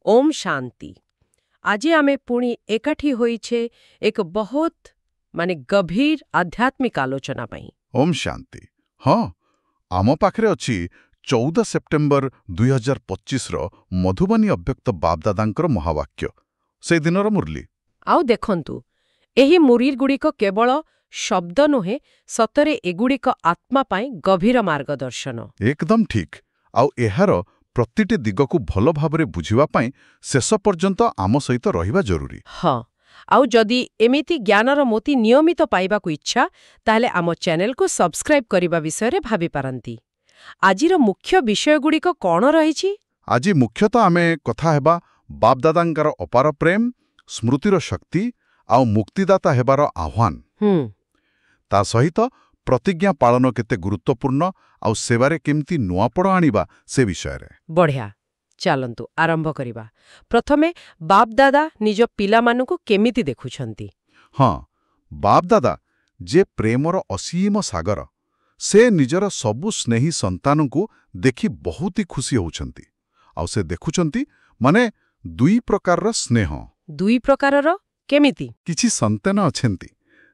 ओम शांति। आज आमे पुणी एकाठी होइछे एक बहुत गभीर आध्यात्मिक आलोचना पाई। ओम शांति। हाँ, आम पाखरे अच्छी 14 सेप्टेम्बर 2025 मधुबनी अव्यक्त बापदादांकर महावाक्य से दिनर मुरली। आउ देखंतु एही मुरीर गुड़िक केवल शब्द नुहे, सतरे एगुड़िक आत्मा पाई गभीर मार्गदर्शन। एकदम ठीक। आउ एहार प्रतिटी दिगकु भल भाबरे बुझिवा पाई शेष पर्यंत आम सहित रहिबा जरूरी। हाँ, आउ जदि एमिति ज्ञानर मोती नियमित पाइबाकु इच्छा ताहले आम चैनल को सब्सक्राइब करिबा विषय रे भाबी पारंती। आजिर मुख्य विषय गुड़िक कौन रहिछि? आज मुख्यतः आमे कथा हेबा बापदादांकर अपार प्रेम, स्मृतिर शक्ति आउ मुक्तिदाता हेबार आह्वान। ता सहित प्रतिज्ञा पालन केते गुरुत्वपूर्ण आउ सेवारे केमती नुआपड़ आनिबा से विषय रे। बढ़िया, चलंतु आरंभ करिबा। प्रथमे बापदादा निज पिलामानकु केमिति देखुछंती? हाँ, बापदादा जे प्रेमर असीम सागर, से निजर सबु स्नेही संतानकु देखि बहुत ही खुशी होउछंती। आउ से देखुछंती माने दुई प्रकारर स्नेह। दुई प्रकारर केमिति? किछि संतान अछंती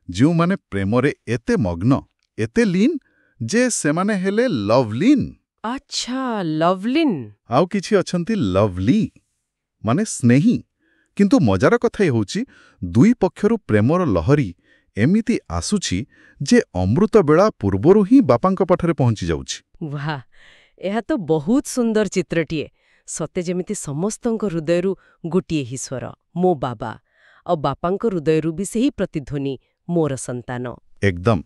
जो माने प्रेमरे एते मग्न, एते लीन जे सेमाने हेले लवलीन। अच्छा, लवलीन। आउ किछि अछंती लवली माने स्नेही। किंतु मजार कथा होउची दुई पक्षरु प्रेमर लहरी एमिति आसुछि जे अमृत बेला पूर्वरु ही बापांक पाठरे पहुंची जाउछि। वाह, एहा तो बहुत सुंदर चित्रटिए। सते जेमिति समस्तंक हृदयरु गोटिए ही स्वर, मो बाबा, और बापांक हृदयरु भी सेही प्रतिध्वनि, मोर संतान। एकदम।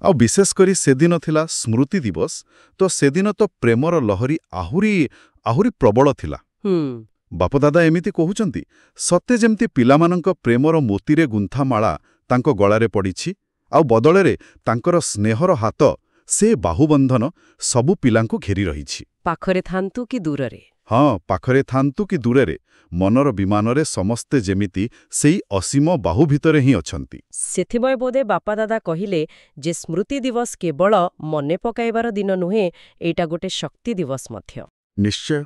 आउ विशेष करी सेदिन थिला स्मृति दिवस, तो सेदिन तो प्रेमर लहरी आहुरी प्रबल थिला। बापदादा एमिति कहुचंती, सते जेमती पिलामानंक प्रेमर मोतीरे गुंथा माला तांको गଳାରେ पड़िछि, आउ बदଳରେ तांकर स्नेहर हात से बाहुबंधन सबु पिलांको घेरी रहिछि। पाखरे थांतु कि दूररे? हाँ, पाखरे थांतु कि दूररे, मनर विमानरे समस्ते जेमिति सेई असीम बाहु भितरे ही अछंती। सेथिबय बोधे बापादादा कहिले जे स्मृति दिवस केवल मने पकाइबार दिन नुहे, एटा गोटे शक्ति दिवस मध्य। निश्चय,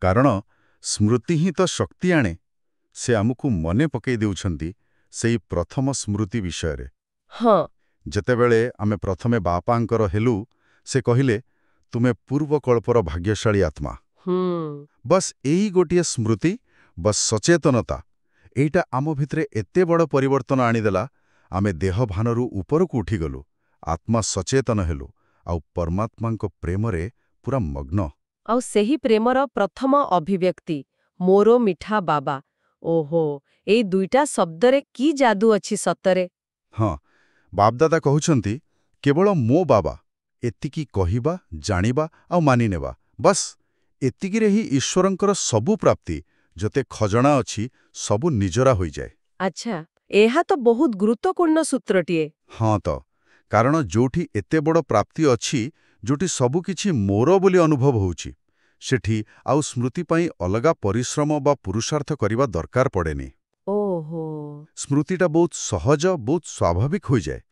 कारण स्मृति ही तो शक्ति आणे। से आमुकु मने पकई देउछंती सेई प्रथम स्मृति विषयरे। हाँ, जेतेबेले आमे प्रथमे बापांकर हेलु, से कहिले तुमे पूर्वकल्पर भाग्यशाली आत्मा। बस एही गोटिए स्मृति, बस सचेतनता, एइटा आम भितरे एते बड़ परिवर्तन आनिदेला। आमे देह भानरु उपरकु उठी गलु, आत्मा सचेतन हेलु, आउ परमात्मांक प्रेमरे पूरा मग्न। आउ सेही प्रेमर प्रथम अभिव्यक्ति, मोरो मिठा बाबा। ओहो, एई दुईटा शब्दरे की जादू अछि सतरे। हाँ, बापदादा कहउछंती केवल मो बाबा एतिकी कहिबा, जानिबा आउ मानिनेबा, बस एतिकिरे ही ईश्वरंकर सबु प्राप्ति जते खजणा अछि सबु निजरा होई जाए। अच्छा, एहा तो बहुत गुरुत्वपूर्ण सूत्रटिए। हाँ तो, कारण जोठी एते बड़ प्राप्ति अछि, जोठी सबु किछि मोर बोली अनुभव होउछि, सेठी आउ स्मृति पाई अलगा परिश्रम बा पुरुषार्थ करिबा दरकार पड़ेनी। ओहो, स्मृतिटा बहुत सहज, बहुत स्वाभाविक होई जाए।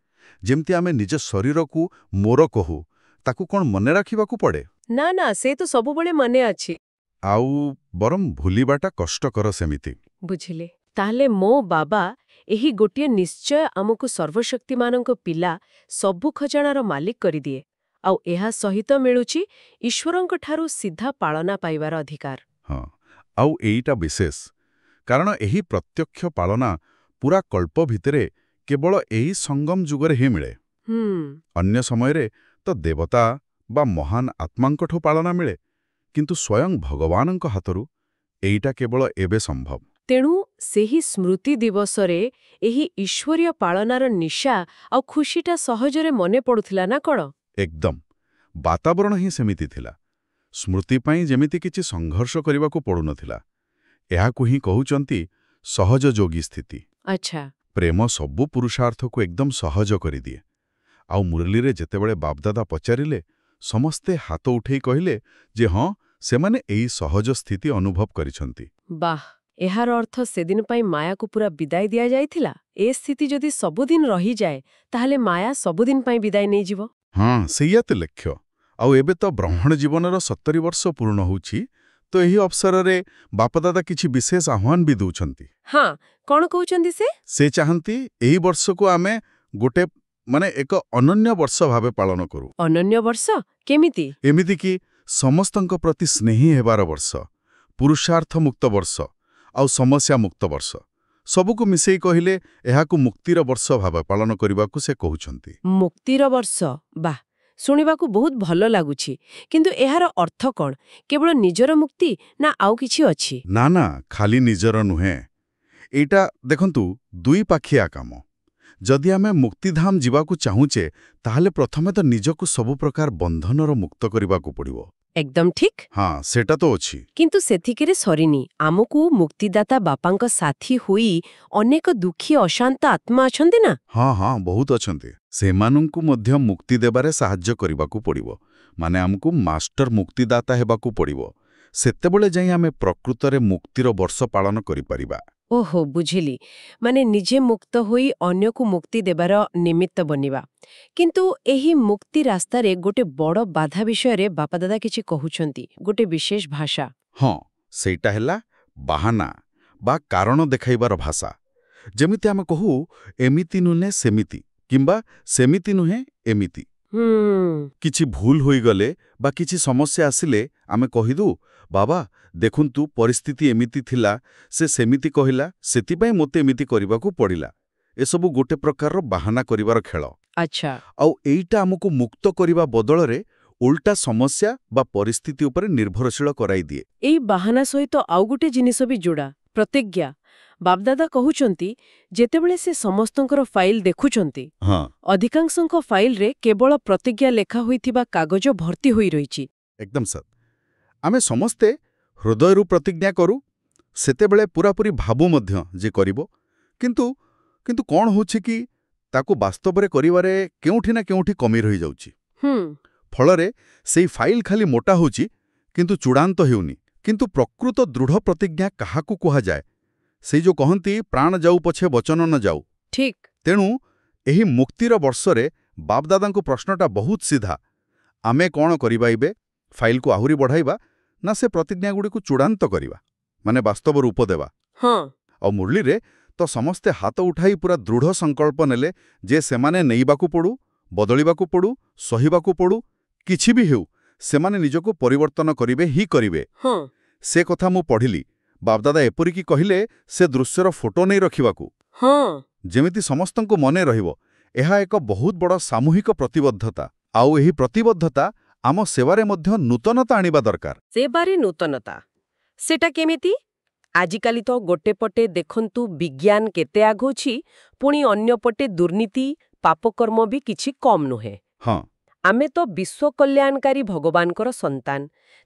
जेमती आमे निज शरीर को मोर कहू, ताकू कोन मने राखिबाकू पड़े? ना ना, से तो सबुबळे मने अछि। आउ बरम भूलिबाटा कष्टकर सेमिति। बुझिले। ताहले मो बाबा एही गोटिए निश्चय आमको सर्वशक्तिमानंक पिला सबु खजानार मालिक करिदिए। आउ एहा सहित मिलुछि ईश्वरंक ठारू सीधा पालना पाइबार अधिकार। हाँ, आउ एइटा विशेष, कारण एही प्रत्यक्ष पालना पूरा कल्प भितरे केवल एही संगम जुगरे ही मिले। अन्य समयरे तो देवता बा महान आत्मांकठो पालना मिले, किंतु स्वयं भगवानंक हातरू एइटा केवल एबे संभव। तेणु सेही स्मृति दिवसरे एही ईश्वरीय पालनार निशा आउ खुशीटा सहजरे मने पडुथिला ना कण? एकदम। वातावरण ही सेमिति थिला। स्मृति पाई जेमिति किछि संघर्ष करिबाकू पडु नथिला। एहाकू ही कहउचंती सहज जोगी स्थिति। अच्छा, प्रेम सबु पुरुषार्थ को एकदम सहज करिदिए। आउ मुरलीरे जेतेबेले बापदादा पचारिले, समस्ते हाथ उठेई कहिले जे हाँ, सेमाने एई सहज स्थिति अनुभव करिछंती। बाह, एहार अर्थ सेदिन पाई माया को पूरा विदाय दिया जाइथिला। ए स्थिति जदि सबुदिन रही जाए, ताहले माया सबुदिन पाई विदाय नै जीव। हाँ, सेया ते लक्ष्य। आउ एबे तो ब्राह्मण जीवनर 70 वर्ष पूर्ण होउछि, ତ ଏହି ଅବସରରେ ବାପଦାଦା କିଛି ବିଶେଷ ଆହ୍ୱାନ ବି ଦେଉଛନ୍ତି। ହଁ, କଣ କହୁଛନ୍ତି ସେ? ସେ ଚାହାନ୍ତି ଏହି ବର୍ଷକୁ ଆମେ ଗୋଟେ ଏକ ଅନନ୍ୟ ବର୍ଷ ଭାବେ ପାଳନ କରୁ। ଅନନ୍ୟ ବର୍ଷ କେମିତି? ଏମିତିକି ସମସ୍ତଙ୍କ ପ୍ରତି ସ୍ନେହୀ ହେବାର ବର୍ଷ, ପୁରୁଷାର୍ଥ ମୁକ୍ତ ବର୍ଷ ଆଉ ସମସ୍ୟା ମୁକ୍ତ ବର୍ଷ, ସବୁକୁ ମିଶେଇ କହିଲେ ଏହାକୁ ମୁକ୍ତିର ବର୍ଷ ଭାବେ ପାଳନ କରିବାକୁ ସେ କହୁଛନ୍ତି। ମୁକ୍ତିର ବର୍ଷ, ବାଃ, ଶୁଣିବାକୁ ବହୁତ ଭଲ ଲାଗୁଛି। କିନ୍ତୁ ଏହାର ଅର୍ଥ କଣ? କେବଳ ନିଜର ମୁକ୍ତି ନା ଆଉ କିଛି ଅଛି? ନା, ଖାଲି ନିଜର ନୁହେଁ। ଏଇଟା ଦେଖନ୍ତୁ ଦୁଇପାଖିଆ କାମ। ଯଦି ଆମେ ମୁକ୍ତିଧାମ ଯିବାକୁ ଚାହୁଁଛେ, ତାହେଲେ ପ୍ରଥମେ ତ ନିଜକୁ ସବୁ ପ୍ରକାର ବନ୍ଧନର ମୁକ୍ତ କରିବାକୁ ପଡ଼ିବ। ଏକଦମ ଠିକ୍। ହଁ, ସେଟା ତ ଅଛି। କିନ୍ତୁ ସେତିକିରେ ସରିନି। ଆମକୁ ମୁକ୍ତିଦାତା ବାପାଙ୍କ ସାଥୀ ହୋଇ ଅନେକ ଦୁଃଖୀ ଅଶାନ୍ତ ଆତ୍ମା ଅଛନ୍ତି ନା? ହଁ, ବହୁତ ଅଛନ୍ତି। ସେମାନଙ୍କୁ ମଧ୍ୟ ମୁକ୍ତି ଦେବାରେ ସାହାଯ୍ୟ କରିବାକୁ ପଡ଼ିବ। ମାନେ ଆମକୁ ମାଷ୍ଟର ମୁକ୍ତିଦାତା ହେବାକୁ ପଡ଼ିବ। ସେତେବେଳେ ଯାଇ ଆମେ ପ୍ରକୃତରେ ମୁକ୍ତିର ବର୍ଷ ପାଳନ କରିପାରିବା। ଓହୋ, ବୁଝିଲି। ମାନେ ନିଜେ ମୁକ୍ତ ହୋଇ ଅନ୍ୟକୁ ମୁକ୍ତି ଦେବାର ନିମିତ୍ତ ବନିବା। କିନ୍ତୁ ଏହି ମୁକ୍ତି ରାସ୍ତାରେ ଗୋଟେ ବଡ଼ ବାଧା ବିଷୟରେ ବାପାଦାଦା କିଛି କହୁଛନ୍ତି, ଗୋଟେ ବିଶେଷ ଭାଷା। ହଁ, ସେଇଟା ହେଲା ବାହାନା ବା କାରଣ ଦେଖାଇବାର ଭାଷା। ଯେମିତି ଆମେ କହୁ, ଏମିତି ନୁହେଁ ସେମିତି, କିମ୍ବା ସେମିତି ନୁହେଁ ଏମିତି। କିଛି ଭୁଲ ହୋଇଗଲେ ବା କିଛି ସମସ୍ୟା ଆସିଲେ ଆମେ କହିଦଉ, ବାବା ଦେଖନ୍ତୁ ପରିସ୍ଥିତି ଏମିତି ଥିଲା, ସେ ସେମିତି କହିଲା, ସେଥିପାଇଁ ମୋତେ ଏମିତି କରିବାକୁ ପଡ଼ିଲା। ଏସବୁ ଗୋଟେ ପ୍ରକାରର ବାହାନା କରିବାର ଖେଳ। ଆଚ୍ଛା। ଆଉ ଏଇଟା ଆମକୁ ମୁକ୍ତ କରିବା ବଦଳରେ ଉଲ୍ଟା ସମସ୍ୟା ବା ପରିସ୍ଥିତି ଉପରେ ନିର୍ଭରଶୀଳ କରାଇଦିଏ। ଏଇ ବାହାନା ସହିତ ଆଉ ଗୋଟେ ଜିନିଷ ବି ଯୋଡ଼ା, ପ୍ରତିଜ୍ଞା। ବାପଦାଦା କହୁଛନ୍ତି, ଯେତେବେଳେ ସେ ସମସ୍ତଙ୍କର ଫାଇଲ ଦେଖୁଛନ୍ତି, ହଁ, ଅଧିକାଂଶଙ୍କ ଫାଇଲରେ କେବଳ ପ୍ରତିଜ୍ଞା ଲେଖା ହୋଇଥିବା କାଗଜ ଭର୍ତ୍ତି ହୋଇ ରହିଛି। ଏକଦମ ସତ୍। ଆମେ ସମସ୍ତେ ହୃଦୟରୁ ପ୍ରତିଜ୍ଞା କରୁ, ସେତେବେଳେ ପୂରାପୂରି ଭାବୁ ମଧ୍ୟ ଯେ କରିବ। କିନ୍ତୁ କଣ ହେଉଛି କି, ତାକୁ ବାସ୍ତବରେ କରିବାରେ କେଉଁଠି ନା କେଉଁଠି କମି ରହିଯାଉଛି। ଫଳରେ ସେଇ ଫାଇଲ ଖାଲି ମୋଟା ହେଉଛି, କିନ୍ତୁ ଚୂଡ଼ାନ୍ତ ହେଉନି। କିନ୍ତୁ ପ୍ରକୃତ ଦୃଢ଼ ପ୍ରତିଜ୍ଞା କାହାକୁ କୁହାଯାଏ? ସେଇ ଯୋଉ କହନ୍ତି, ପ୍ରାଣ ଯାଉ ପଛେ ବଚନ ନ ଯାଉ। ଠିକ୍। ତେଣୁ ଏହି ମୁକ୍ତିର ବର୍ଷରେ ବାପଦାଦାଙ୍କ ପ୍ରଶ୍ନଟା ବହୁତ ସିଧା। ଆମେ କଣ କରିବା ଏବେ? ଫାଇଲକୁ ଆହୁରି ବଢ଼ାଇବା ନା ସେ ପ୍ରତିଜ୍ଞାଗୁଡ଼ିକୁ ଚୂଡ଼ାନ୍ତ କରିବା, ମାନେ ବାସ୍ତବ ରୂପ ଦେବା? ହଁ। ଆଉ ମୁରଲୀରେ ତ ସମସ୍ତେ ହାତ ଉଠାଇ ପୁରା ଦୃଢ଼ ସଂକଳ୍ପ ନେଲେ ଯେ ସେମାନେ ନେଇବାକୁ ପଡ଼ୁ, ବଦଳିବାକୁ ପଡ଼ୁ, ସହିବାକୁ ପଡ଼ୁ, କିଛି ବି ହେଉ, ସେମାନେ ନିଜକୁ ପରିବର୍ତ୍ତନ କରିବେ ହିଁ କରିବେ। ହଁ। ସେ କଥା ମୁଁ ପଢ଼ିଲି। ବାପଦାଦା ଏପରିକି କହିଲେ, ସେ ଦୃଶ୍ୟର ଫଟୋ ନେଇ ରଖିବାକୁ। ହଁ। ଯେମିତି ସମସ୍ତଙ୍କୁ ମନେ ରହିବ, ଏହା ଏକ ବହୁତ ବଡ଼ ସାମୂହିକ ପ୍ରତିବଦ୍ଧତା। ଆଉ ଏହି ପ୍ରତିବଦ୍ଧତା ଆମ ସେବାରେ ମଧ୍ୟ ନୂତନତା ଆଣିବା ଦରକାର। ସେବାରେ ନୂତନତା ସେଟା କେମିତି? ଆଜିକାଲି ତ ଗୋଟେ ପଟେ ଦେଖନ୍ତୁ ବିଜ୍ଞାନ କେତେ ଆଗଉଛି, ପୁଣି ଅନ୍ୟପଟେ ଦୁର୍ନୀତି, ପାପକର୍ମ ବି କିଛି କମ୍ ନୁହେଁ। ହଁ, ଆମେ ତ ବିଶ୍ୱ କଲ୍ୟାଣକାରୀ ଭଗବାନଙ୍କର ସନ୍ତାନ।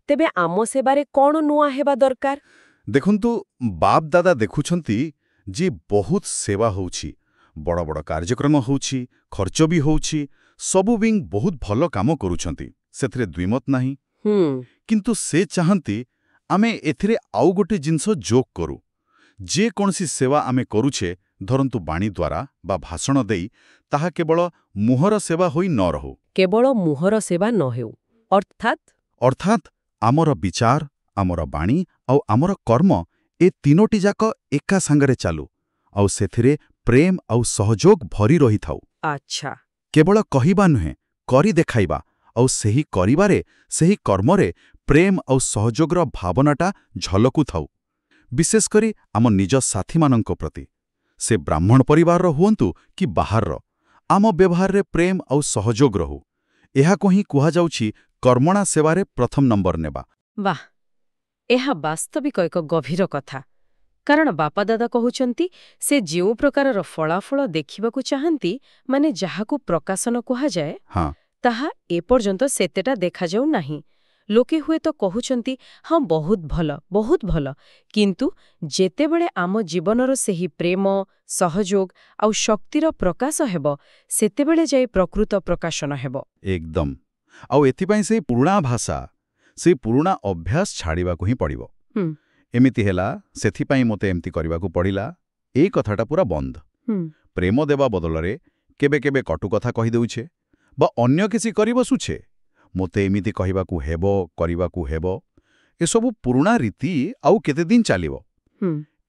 ତେବେ ଆମ ସେବାରେ କଣ ନୂଆ ହେବା ଦରକାର? ଦେଖନ୍ତୁ, ବାପଦାଦା ଦେଖୁଛନ୍ତି ଯେ ବହୁତ ସେବା ହେଉଛି, ବଡ଼ ବଡ଼ କାର୍ଯ୍ୟକ୍ରମ ହେଉଛି, ଖର୍ଚ୍ଚ ବି ହେଉଛି, ସବୁ ବିଂ ବହୁତ ଭଲ କାମ କରୁଛନ୍ତି, ସେଥିରେ ଦ୍ୱିମତ ନାହିଁ। କିନ୍ତୁ ସେ ଚାହାନ୍ତି ଆମେ ଏଥିରେ ଆଉ ଗୋଟେ ଜିନିଷ ଯୋଗ କରୁ। ଯେକୌଣସି ସେବା ଆମେ କରୁଛେ, ଧରନ୍ତୁ ବାଣୀ ଦ୍ୱାରା ବା ଭାଷଣ ଦେଇ, ତାହା କେବଳ ମୁହଁର ସେବା ହୋଇ ନ ରହୁ। କେବଳ ମୁହଁର ସେବା ନ ହେଉ। ଅର୍ଥାତ୍ ଆମର ବିଚାର, ଆମର ବାଣୀ ଆଉ ଆମର କର୍ମ, ଏ ତିନୋଟି ଯାକ ଏକା ସାଙ୍ଗରେ ଚାଲୁ, ଆଉ ସେଥିରେ ପ୍ରେମ ଆଉ ସହଯୋଗ ଭରି ରହିଥାଉ। ଆଚ୍ଛା। କେବଳ କହିବା ନୁହେଁ, କରି ଦେଖାଇବା, ଆଉ ସେହି କରିବାରେ, ସେହି କର୍ମରେ ପ୍ରେମ ଆଉ ସହଯୋଗର ଭାବନାଟା ଝଲକୁଥାଉ। ବିଶେଷ କରି ଆମ ନିଜ ସାଥୀମାନଙ୍କ ପ୍ରତି, ସେ ବ୍ରାହ୍ମଣ ପରିବାରର ହୁଅନ୍ତୁ କି ବାହାରର, ଆମ ବ୍ୟବହାରରେ ପ୍ରେମ ଆଉ ସହଯୋଗ ରହୁ। ଏହାକୁ ହିଁ କୁହାଯାଉଛି କର୍ମଣା ସେବାରେ ପ୍ରଥମ ନମ୍ବର ନେବା। ବାଃ, ଏହା ବାସ୍ତବିକ ଏକ ଗଭୀର କଥା। କାରଣ ବାପାଦାଦା କହୁଛନ୍ତି, ସେ ଯେଉଁ ପ୍ରକାରର ଫଳାଫଳ ଦେଖିବାକୁ ଚାହାନ୍ତି, ମାନେ ଯାହାକୁ ପ୍ରକାଶନ କୁହାଯାଏ, ହଁ, ତାହା ଏପର୍ଯ୍ୟନ୍ତ ସେତେଟା ଦେଖାଯାଉ ନାହିଁ। ଲୋକେ ହୁଏତ କହୁଛନ୍ତି, ହଁ ବହୁତ ଭଲ, କିନ୍ତୁ ଯେତେବେଳେ ଆମ ଜୀବନର ସେହି ପ୍ରେମ, ସହଯୋଗ ଆଉ ଶକ୍ତିର ପ୍ରକାଶ ହେବ, ସେତେବେଳେ ଯାଇ ପ୍ରକୃତ ପ୍ରକାଶନ ହେବ। ଏକଦମ। ଆଉ ଏଥିପାଇଁ ସେଇ ପୁରୁଣା ଭାଷା, ସେଇ ପୁରୁଣା ଅଭ୍ୟାସ ଛାଡ଼ିବାକୁ ହିଁ ପଡ଼ିବ। ଏମିତି ହେଲା, ସେଥିପାଇଁ ମୋତେ ଏମିତି କରିବାକୁ ପଡ଼ିଲା, ଏଇ କଥାଟା ପୁରା ବନ୍ଦ। ପ୍ରେମ ଦେବା ବଦଳରେ କେବେ କେବେ କଟୁ କଥା କହିଦେଉଛେ ବା ଅନ୍ୟ କିଛି କରି ବସୁଛେ, ମୋତେ ଏମିତି କହିବାକୁ ହେବ, କରିବାକୁ ହେବ। ଏସବୁ ପୁରୁଣା ରୀତି ଆଉ କେତେଦିନ ଚାଲିବ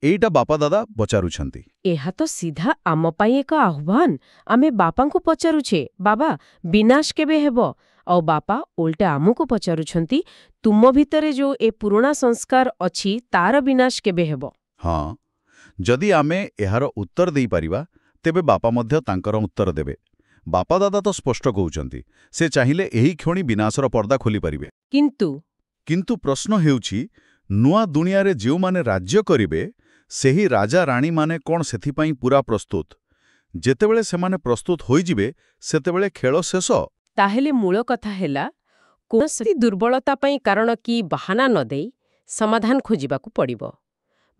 ଏଇଟା ବାପା ଦାଦା ପଚାରୁଛନ୍ତି। ଏହା ତ ସିଧା ଆମ ପାଇଁ ଏକ ଆହ୍ୱାନ। ଆମେ ବାପାଙ୍କୁ ପଚାରୁଛେ, ବାବା ବିନାଶ କେବେ ହେବ? ଆଉ ବାପା ଓଲଟା ଆମକୁ ପଚାରୁଛନ୍ତି, ତୁମ ଭିତରେ ଯୋଉ ଏ ପୁରୁଣା ସଂସ୍କାର ଅଛି ତାର ବିନାଶ କେବେ ହେବ? ହଁ, ଯଦି ଆମେ ଏହାର ଉତ୍ତର ଦେଇପାରିବା ତେବେ ବାପା ମଧ୍ୟ ତାଙ୍କର ଉତ୍ତର ଦେବେ। ବାପା ଦାଦା ତ ସ୍ପଷ୍ଟ କହୁଛନ୍ତି, ସେ ଚାହିଁଲେ ଏହି କ୍ଷଣି ବିନାଶର ପର୍ଦ୍ଦା ଖୋଲିପାରିବେ। କିନ୍ତୁ ପ୍ରଶ୍ନ ହେଉଛି, ନୂଆ ଦୁନିଆରେ ଯେଉଁମାନେ ରାଜ୍ୟ କରିବେ ସେହି ରାଜା ରାଣୀମାନେ କ'ଣ ସେଥିପାଇଁ ପୁରା ପ୍ରସ୍ତୁତ? ଯେତେବେଳେ ସେମାନେ ପ୍ରସ୍ତୁତ ହୋଇଯିବେ ସେତେବେଳେ ଖେଳ ଶେଷ। ତାହେଲେ ମୂଳ କଥା ହେଲା, କୌଣସି ଦୁର୍ବଳତା ପାଇଁ କାରଣ କି ବାହାନା ନ ଦେଇ ସମାଧାନ ଖୋଜିବାକୁ ପଡ଼ିବ।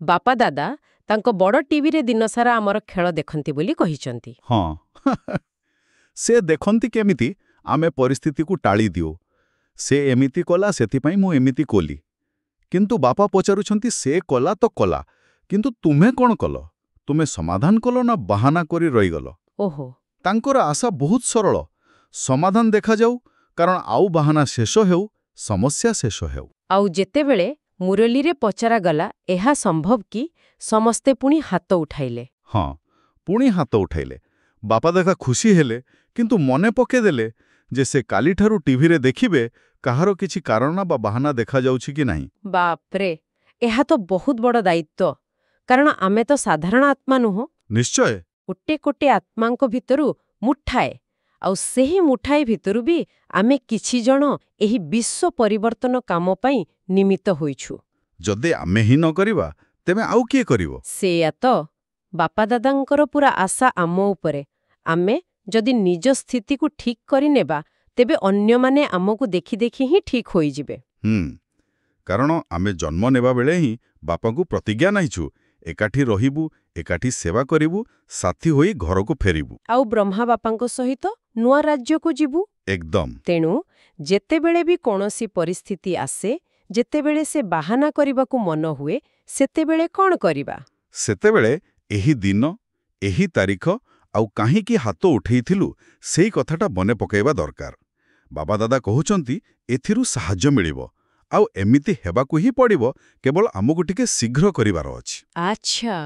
ବାପା ଦାଦା ତାଙ୍କ ବଡ଼ ଟିଭିରେ ଦିନସାରା ଆମର ଖେଳ ଦେଖନ୍ତି ବୋଲି କହିଛନ୍ତି। ହଁ ସେ ଦେଖନ୍ତି କେମିତି ଆମେ ପରିସ୍ଥିତିକୁ ଟାଳି ଦିଉ। ସେ ଏମିତି କଲା ସେଥିପାଇଁ ମୁଁ ଏମିତି କଲି। କିନ୍ତୁ ବାପା ପଚାରୁଛନ୍ତି, ସେ କଲା ତ କଲା, କିନ୍ତୁ ତୁମେ କ'ଣ କଲ? ତୁମେ ସମାଧାନ କଲ ନା ବାହାନା କରି ରହିଗଲ? ଓହୋ। ତାଙ୍କର ଆଶା ବହୁତ ସରଳ, ସମାଧାନ ଦେଖାଯାଉ, କାରଣ ଆଉ ବାହାନା ଶେଷ ହେଉ, ସମସ୍ୟା ଶେଷ ହେଉ। ଆଉ ଯେତେବେଳେ ମୁରଲୀରେ ପଚରାଗଲା ଏହା ସମ୍ଭବ କି, ସମସ୍ତେ ପୁଣି ହାତ ଉଠାଇଲେ। ହଁ, ପୁଣି ହାତ ଉଠାଇଲେ। ବାପା ଦାଦା ଖୁସି ହେଲେ, କିନ୍ତୁ ମନେ ପକେଇଦେଲେ ଯେ ସେ କାଲିଠାରୁ ଟିଭିରେ ଦେଖିବେ କାହାର କିଛି କାରଣ ବା ବାହାନା ଦେଖାଯାଉଛି କି ନାହିଁ। ବାପରେ, ଏହା ତ ବହୁତ ବଡ଼ ଦାୟିତ୍ୱ। କାରଣ ଆମେ ତ ସାଧାରଣ ଆତ୍ମା ନୁହଁ। ନିଶ୍ଚୟ। ଗୋଟେ ଆତ୍ମାଙ୍କ ଭିତରୁ ମୁଠାଏ, ଆଉ ସେହି ମୁଠାଏ ଭିତରୁ ବି ଆମେ କିଛି ଜଣ ଏହି ବିଶ୍ୱ ପରିବର୍ତ୍ତନ କାମ ପାଇଁ ନିମିତ୍ତ ହୋଇଛୁ। ଯଦି ଆମେ ହିଁ ନ କରିବା ତେବେ ଆଉ କିଏ କରିବ? ସେଇଆ ତ। ବାପା ଦାଦାଙ୍କର ପୁରା ଆଶା ଆମ ଉପରେ। ଆମେ ଯଦି ନିଜ ସ୍ଥିତିକୁ ଠିକ୍ କରିନେବା ତେବେ ଅନ୍ୟମାନେ ଆମକୁ ଦେଖି ଦେଖି ହିଁ ଠିକ୍ ହୋଇଯିବେ। କାରଣ ଆମେ ଜନ୍ମ ନେବା ବେଳେ ହିଁ ବାପାଙ୍କୁ ପ୍ରତିଜ୍ଞା ନେଇଛୁ, ଏକାଠି ରହିବୁ, ଏକାଠି ସେବା କରିବୁ, ସାଥୀ ହୋଇ ଘରକୁ ଫେରିବୁ। ଆଉ ବ୍ରହ୍ମା ବାପାଙ୍କ ସହିତ ନୂଆ ରାଜ୍ୟକୁ ଯିବୁ। ଏକଦମ। ତେଣୁ ଯେତେବେଳେ ବି କୌଣସି ପରିସ୍ଥିତି ଆସେ, ଯେତେବେଳେ ସେ ବାହାନା କରିବାକୁ ମନ ହୁଏ, ସେତେବେଳେ କ'ଣ କରିବା? ସେତେବେଳେ ଏହି ଦିନ, ଏହି ତାରିଖ ଆଉ କାହିଁକି ହାତ ଉଠେଇଥିଲୁ ସେଇ କଥାଟା ମନେ ପକାଇବା ଦରକାର। ବାବା ଦାଦା କହୁଛନ୍ତି, ଏଥିରୁ ସାହାଯ୍ୟ ମିଳିବ, ଆଉ ଏମିତି ହେବାକୁ ହିଁ ପଡ଼ିବ, କେବଳ ଆମକୁ ଟିକେ ଶୀଘ୍ର କରିବାର ଅଛି। ଆଚ୍ଛା।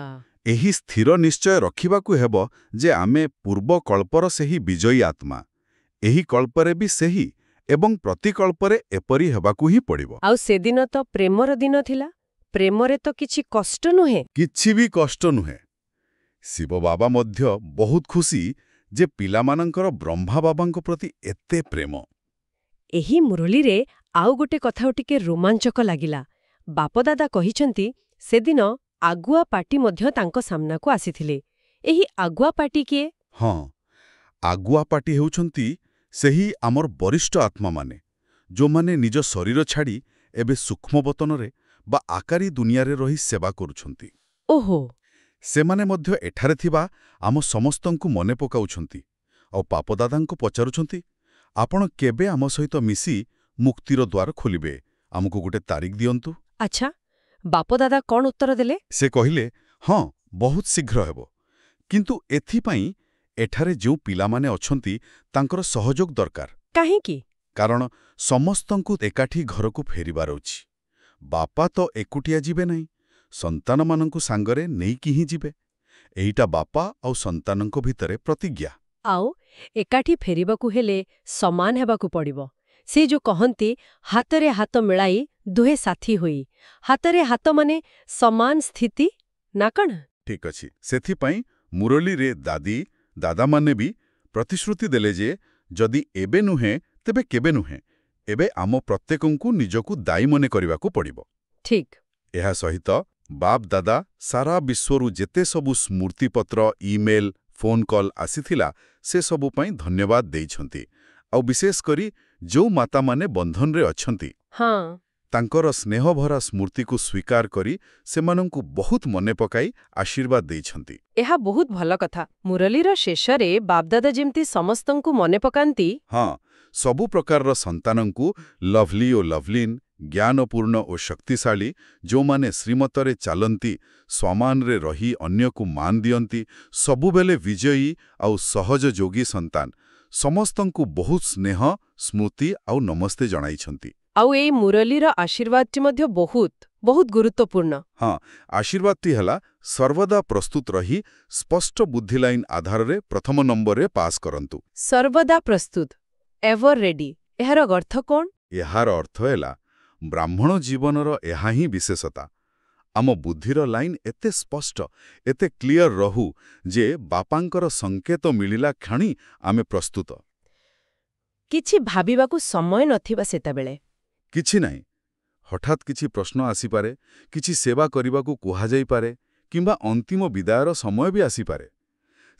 ଏହି ସ୍ଥିର ନିଶ୍ଚୟ ରଖିବାକୁ ହେବ ଯେ ଆମେ ପୂର୍ବ କଳ୍ପର ସେହି ବିଜୟୀ ଆତ୍ମା, ଏହି କଳ୍ପରେ ବି ସେହି, ଏବଂ ପ୍ରତିକଳ୍ପରେ ଏପରି ହେବାକୁ ହିଁ ପଡ଼ିବ। ଆଉ ସେଦିନ ତ ପ୍ରେମର ଦିନ ଥିଲା। ପ୍ରେମରେ ତ କିଛି କଷ୍ଟ ନୁହେଁ। କିଛି ବି କଷ୍ଟ ନୁହେଁ। ଶିବ ବାବା ମଧ୍ୟ ବହୁତ ଖୁସି ଯେ ପିଲାମାନଙ୍କର ବ୍ରହ୍ମା ବାବାଙ୍କ ପ୍ରତି ଏତେ ପ୍ରେମ। ଏହି ମୁରଲୀରେ ଆଉ ଗୋଟେ କଥା ଟିକେ ରୋମାଞ୍ଚକ ଲାଗିଲା। ବାପଦାଦା କହିଛନ୍ତି, ସେଦିନ ଆଗୁଆ ପାର୍ଟି ମଧ୍ୟ ତାଙ୍କ ସାମ୍ନାକୁ ଆସିଥିଲେ। ଏହି ଆଗୁଆ ପାର୍ଟି କିଏ? ହଁ, ଆଗୁଆ ପାର୍ଟି ହେଉଛନ୍ତି ସେହି ଆମର ବରିଷ୍ଠ ଆତ୍ମାମାନେ, ଯେଉଁମାନେ ନିଜ ଶରୀର ଛାଡ଼ି ଏବେ ସୂକ୍ଷ୍ମବତନରେ ବା ଆକାରୀ ଦୁନିଆରେ ରହି ସେବା କରୁଛନ୍ତି। ଓହୋ। ସେମାନେ ମଧ୍ୟ ଏଠାରେ ଥିବା ଆମ ସମସ୍ତଙ୍କୁ ମନେ ପକାଉଛନ୍ତି ଆଉ ବାପଦାଦାଙ୍କୁ ପଚାରୁଛନ୍ତି, ଆପଣ କେବେ ଆମ ସହିତ ମିଶି ମୁକ୍ତିର ଦ୍ୱାର ଖୋଲିବେ? ଆମକୁ ଗୋଟେ ତାରିଖ ଦିଅନ୍ତୁ। ଆଚ୍ଛା, ବାପଦାଦା କ'ଣ ଉତ୍ତର ଦେଲେ? ସେ କହିଲେ, ହଁ, ବହୁତ ଶୀଘ୍ର ହେବ, କିନ୍ତୁ ଏଥିପାଇଁ ଏଠାରେ ଯେଉଁ ପିଲାମାନେ ଅଛନ୍ତି ତାଙ୍କର ସହଯୋଗ ଦରକାର। କାହିଁକି? କାରଣ ସମସ୍ତଙ୍କୁ ଏକାଠି ଘରକୁ ଫେରିବାର ଅଛି। ବାପା ତ ଏକୁଟିଆ ଯିବେ ନାହିଁ, ସନ୍ତାନମାନଙ୍କୁ ସାଙ୍ଗରେ ନେଇକି ହିଁ ଯିବେ। ଏଇଟା ବାପା ଆଉ ସନ୍ତାନଙ୍କ ଭିତରେ ପ୍ରତିଜ୍ଞା। ଆଉ ଏକାଠି ଫେରିବାକୁ ହେଲେ ସମାନ ହେବାକୁ ପଡ଼ିବ। ସେ ଯୋଉ କହନ୍ତି, ହାତରେ ହାତ ମିଳାଇ ଦୁହେଁ ସାଥୀ ହୋଇ। ହାତରେ ହାତ ମାନେ ସମାନ ସ୍ଥିତି ନା କ'ଣ? ଠିକ୍ ଅଛି। ସେଥିପାଇଁ ମୁରଲୀରେ ଦାଦି ଦାଦାମାନେ ବି ପ୍ରତିଶ୍ରୁତି ଦେଲେ ଯେ ଯଦି ଏବେ ନୁହେଁ ତେବେ କେବେ ନୁହେଁ, ଏବେ ଆମ ପ୍ରତ୍ୟେକଙ୍କୁ ନିଜକୁ ଦାୟୀ ମନେ କରିବାକୁ ପଡ଼ିବ। ଠିକ୍। ଏହା ସହିତ ବାପ ଦାଦା ସାରା ବିଶ୍ୱରୁ ଯେତେ ସବୁ ସ୍ମୃତିପତ୍ର, ଇମେଲ, ଫୋନ୍ କଲ୍ ଆସିଥିଲା ସେସବୁ ପାଇଁ ଧନ୍ୟବାଦ ଦେଇଛନ୍ତି। ଆଉ ବିଶେଷ କରି ଯେଉଁ ମାତାମାନେ ବନ୍ଧନରେ ଅଛନ୍ତି, ହଁ, ତାଙ୍କର ସ୍ନେହଭରା ସ୍ମୃତିକୁ ସ୍ୱୀକାର କରି ସେମାନଙ୍କୁ ବହୁତ ମନେ ପକାଇ ଆଶୀର୍ବାଦ ଦେଇଛନ୍ତି। ଏହା ବହୁତ ଭଲ କଥା। ମୁରଲୀର ଶେଷରେ ବାପଦାଦା ଯେମିତି ସମସ୍ତଙ୍କୁ ମନେ ପକାନ୍ତି। ହଁ, ସବୁ ପ୍ରକାରର ସନ୍ତାନଙ୍କୁ, ଲଭ୍ଲି ଓ ଲଭ୍ଲିନ୍, ଜ୍ଞାନପୂର୍ଣ୍ଣ ଓ ଶକ୍ତିଶାଳୀ, ଯେଉଁମାନେ ଶ୍ରୀମତରେ ଚାଲନ୍ତି, ସମାନରେ ରହି ଅନ୍ୟକୁ ମାନ ଦିଅନ୍ତି, ସବୁବେଳେ ବିଜୟୀ ଆଉ ସହଯୋଗୀ ସନ୍ତାନ, ସମସ୍ତଙ୍କୁ ବହୁତ ସ୍ନେହ, ସ୍ମୃତି ଆଉ ନମସ୍ତେ ଜଣାଇଛନ୍ତି। ଆଉ ଏଇ ମୁରଲୀର ଆଶୀର୍ବାଦଟି ମଧ୍ୟ ବହୁତ ବହୁତ ଗୁରୁତ୍ୱପୂର୍ଣ୍ଣ। ହଁ, ଆଶୀର୍ବାଦଟି ହେଲା ସର୍ବଦା ପ୍ରସ୍ତୁତ ରହି ସ୍ପଷ୍ଟ ବୁଦ୍ଧି ଲାଇନ୍ ଆଧାରରେ ପ୍ରଥମ ନମ୍ବରରେ ପାସ୍ କରନ୍ତୁ। ସର୍ବଦା ପ୍ରସ୍ତୁତ, ଏଭର ରେଡି, ଏହାର ଅର୍ଥ କ'ଣ? ଏହାର ଅର୍ଥ ହେଲା ବ୍ରାହ୍ମଣ ଜୀବନର ଏହା ହିଁ ବିଶେଷତା। ଆମ ବୁଦ୍ଧିର ଲାଇନ୍ ଏତେ ସ୍ପଷ୍ଟ, ଏତେ କ୍ଲିୟର ରହୁ ଯେ ବାପାଙ୍କର ସଙ୍କେତ ମିଳିଲା କ୍ଷଣି ଆମେ ପ୍ରସ୍ତୁତ। କିଛି ଭାବିବାକୁ ସମୟ ନଥିବା ସେତେବେଳେ। କିଛି ନାହିଁ। ହଠାତ୍ କିଛି ପ୍ରଶ୍ନ ଆସିପାରେ, କିଛି ସେବା କରିବାକୁ କୁହାଯାଇପାରେ, କିମ୍ବା ଅନ୍ତିମ ବିଦାୟର ସମୟ ବି ଆସିପାରେ।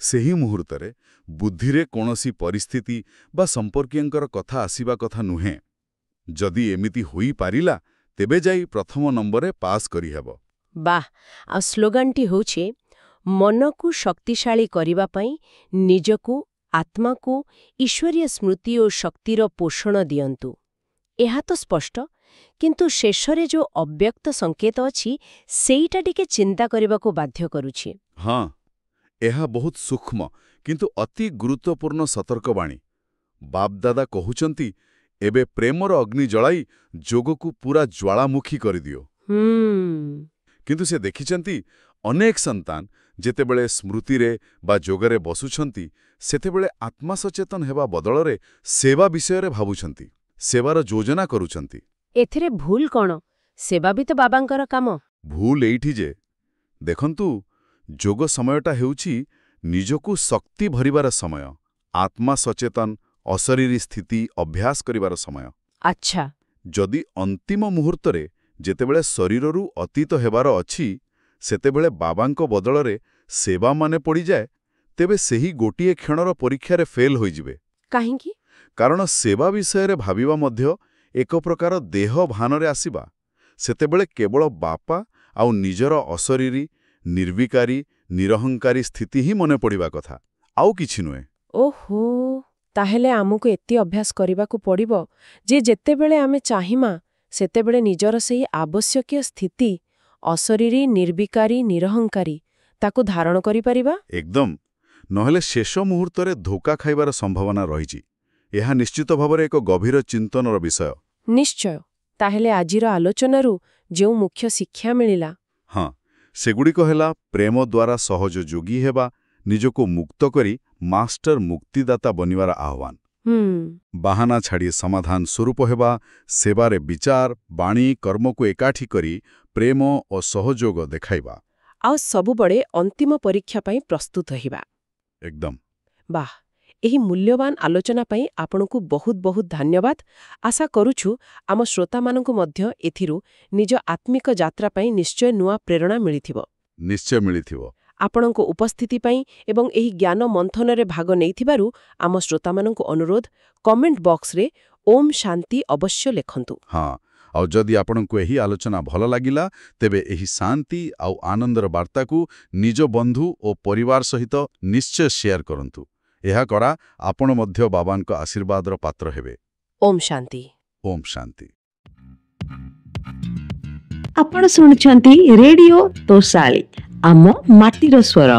ସେହି ମୁହୂର୍ତ୍ତରେ ବୁଦ୍ଧିରେ କୌଣସି ପରିସ୍ଥିତି ବା ସମ୍ପର୍କୀୟଙ୍କର କଥା ଆସିବା କଥା ନୁହେଁ। ଯଦି ଏମିତି ହୋଇପାରିଲା, ତେବେ ଯାଇ ପ୍ରଥମ ନମ୍ବରରେ ପାସ୍ କରିହେବ। ବାଃ! ଆଉ ସ୍ଲୋଗାନଟି ହେଉଛି ମନକୁ ଶକ୍ତିଶାଳୀ କରିବା ପାଇଁ ନିଜକୁ, ଆତ୍ମାକୁ ଈଶ୍ୱରୀୟ ସ୍ମୃତି ଓ ଶକ୍ତିର ପୋଷଣ ଦିଅନ୍ତୁ। ଏହା ତ ସ୍ପଷ୍ଟ, କିନ୍ତୁ ଶେଷରେ ଯେଉଁ ଅବ୍ୟକ୍ତ ସଙ୍କେତ ଅଛି ସେଇଟା ଟିକେ ଚିନ୍ତା କରିବାକୁ ବାଧ୍ୟ କରୁଛି। ହଁ, ଏହା ବହୁତ ସୂକ୍ଷ୍ମ କିନ୍ତୁ ଅତି ଗୁରୁତ୍ୱପୂର୍ଣ୍ଣ ସତର୍କବାଣୀ। ବାପଦାଦା କହୁଛନ୍ତି, ଏବେ ପ୍ରେମର ଅଗ୍ନି ଜଳାଇ ଯୋଗକୁ ପୁରା ଜ୍ୱାଳାମୁଖୀ କରିଦିଅ। କିନ୍ତୁ ସେ ଦେଖିଛନ୍ତି ଅନେକ ସନ୍ତାନ ଯେତେବେଳେ ସ୍ମୃତିରେ ବା ଯୋଗରେ ବସୁଛନ୍ତି, ସେତେବେଳେ ଆତ୍ମା ସଚେତନ ହେବା ବଦଳରେ ସେବା ବିଷୟରେ ଭାବୁଛନ୍ତି, ସେବାର ଯୋଜନା କରୁଛନ୍ତି। ଏଥିରେ ଭୁଲ କ'ଣ? ସେବା ବି ତ ବାବାଙ୍କର କାମ। ଭୁଲ ଏଇଠି ଯେ, ଦେଖନ୍ତୁ, ଯୋଗ ସମୟଟା ହେଉଛି ନିଜକୁ ଶକ୍ତି ଭରିବାର ସମୟ, ଆତ୍ମା ସଚେତନ, ଅଶରୀରୀ ସ୍ଥିତି ଅଭ୍ୟାସ କରିବାର ସମୟ। ଆଚ୍ଛା। ଯଦି ଅନ୍ତିମ ମୁହୂର୍ତ୍ତରେ ଯେତେବେଳେ ଶରୀରରୁ ଅତୀତ ହେବାର ଅଛି, ସେତେବେଳେ ବାବାଙ୍କ ବଦଳରେ ସେବା ମାନେ ପଡ଼ିଯାଏ, ତେବେ ସେହି ଗୋଟିଏ କ୍ଷଣର ପରୀକ୍ଷାରେ ଫେଲ୍ ହୋଇଯିବେ। କାହିଁକି? କାରଣ ସେବା ବିଷୟରେ ଭାବିବା ମଧ୍ୟ ଏକ ପ୍ରକାର ଦେହ ଭାନରେ ଆସିବା। ସେତେବେଳେ କେବଳ ବାପା ଆଉ ନିଜର ଅଶରୀରୀ, ନିର୍ବିକାରୀ, ନିରହଙ୍କାରୀ ସ୍ଥିତି ହିଁ ମନେ ପଡ଼ିବା କଥା, ଆଉ କିଛି ନୁହେଁ। ଓହୋ, ତାହେଲେ ଆମକୁ ଏତେ ଅଭ୍ୟାସ କରିବାକୁ ପଡ଼ିବ ଯେ ଯେତେବେଳେ ଆମେ ଚାହିଁମା ସେତେବେଳେ ନିଜର ସେହି ଆବଶ୍ୟକୀୟ ସ୍ଥିତି, ଅଶରୀରୀ, ନିର୍ବିକାରୀ, ନିରହଙ୍କାରୀ, ତାକୁ ଧାରଣ କରିପାରିବା। ଏକଦମ। ନହେଲେ ଶେଷ ମୁହୂର୍ତ୍ତରେ ଧୋକା ଖାଇବାର ସମ୍ଭାବନା ରହିଛି। ଏହା ନିଶ୍ଚିତ ଭାବରେ ଏକ ଗଭୀର ଚିନ୍ତନର ବିଷୟ। ନିଶ୍ଚୟ। ତାହେଲେ ଆଜିର ଆଲୋଚନାରୁ ଯେଉଁ ମୁଖ୍ୟ ଶିକ୍ଷା ମିଳିଲା, ହଁ, ସେଗୁଡ଼ିକ ହେଲା ପ୍ରେମ ଦ୍ୱାରା ସହଜ ଯୋଗୀ ହେବା, ନିଜକୁ ମୁକ୍ତ କରି ମାଷ୍ଟର ମୁକ୍ତିଦାତା ବନିବାର ଆହ୍ୱାନ। ବାହାନା ଛାଡ଼ି ସମାଧାନ ସ୍ୱରୂପ ହେବା, ସେବାରେ ବିଚାର, ବାଣୀ, କର୍ମକୁ ଏକାଠି କରି ପ୍ରେମ ଓ ସହଯୋଗ ଦେଖାଇବା, ଆଉ ସବୁବେଳେ ଅନ୍ତିମ ପରୀକ୍ଷା ପାଇଁ ପ୍ରସ୍ତୁତ ରହିବା। ଏକଦମ। ବାଃ! ଏହି ମୂଲ୍ୟବାନ ଆଲୋଚନା ପାଇଁ ଆପଣଙ୍କୁ ବହୁତ ବହୁତ ଧନ୍ୟବାଦ। ଆଶା କରୁଛୁ ଆମ ଶ୍ରୋତାମାନଙ୍କୁ ମଧ୍ୟ ଏଥିରୁ ନିଜ ଆତ୍ମିକ ଯାତ୍ରା ପାଇଁ ନିଶ୍ଚୟ ନୂଆ ପ୍ରେରଣା ମିଳିଥିବ। ନିଶ୍ଚୟ ମିଳିଥିବ। ଆପଣଙ୍କ ଉପସ୍ଥିତି ପାଇଁ ଏବଂ ଏହି ଜ୍ଞାନ ମନ୍ଥନରେ ଭାଗ ନେଇଥିବାରୁ ଆମ ଶ୍ରୋତାମାନଙ୍କୁ ଅନୁରୋଧ, କମେଣ୍ଟ ବକ୍ସରେ ଓମ୍ ଶାନ୍ତି ଅବଶ୍ୟ ଲେଖନ୍ତୁ। ହଁ, ଆଉ ଯଦି ଆପଣଙ୍କୁ ଏହି ଆଲୋଚନା ଭଲ ଲାଗିଲା, ତେବେ ଏହି ଶାନ୍ତି ଆଉ ଆନନ୍ଦର ବାର୍ତ୍ତାକୁ ନିଜ ବନ୍ଧୁ ଓ ପରିବାର ସହିତ ନିଶ୍ଚୟ ସେୟାର କରନ୍ତୁ। ଏହା କରା ଆପଣ ମଧ୍ୟ ବାବାଙ୍କ ଆଶୀର୍ବାଦର ପାତ୍ର ହେବେ। ଓମ୍ ଶାନ୍ତି। ଓମ୍ ଶାନ୍ତି। ଆପଣ ଶୁଣୁଛନ୍ତି ରେଡିଓ ତୋଷାଳୀ, ଆମ ମାଟିର ସ୍ୱର।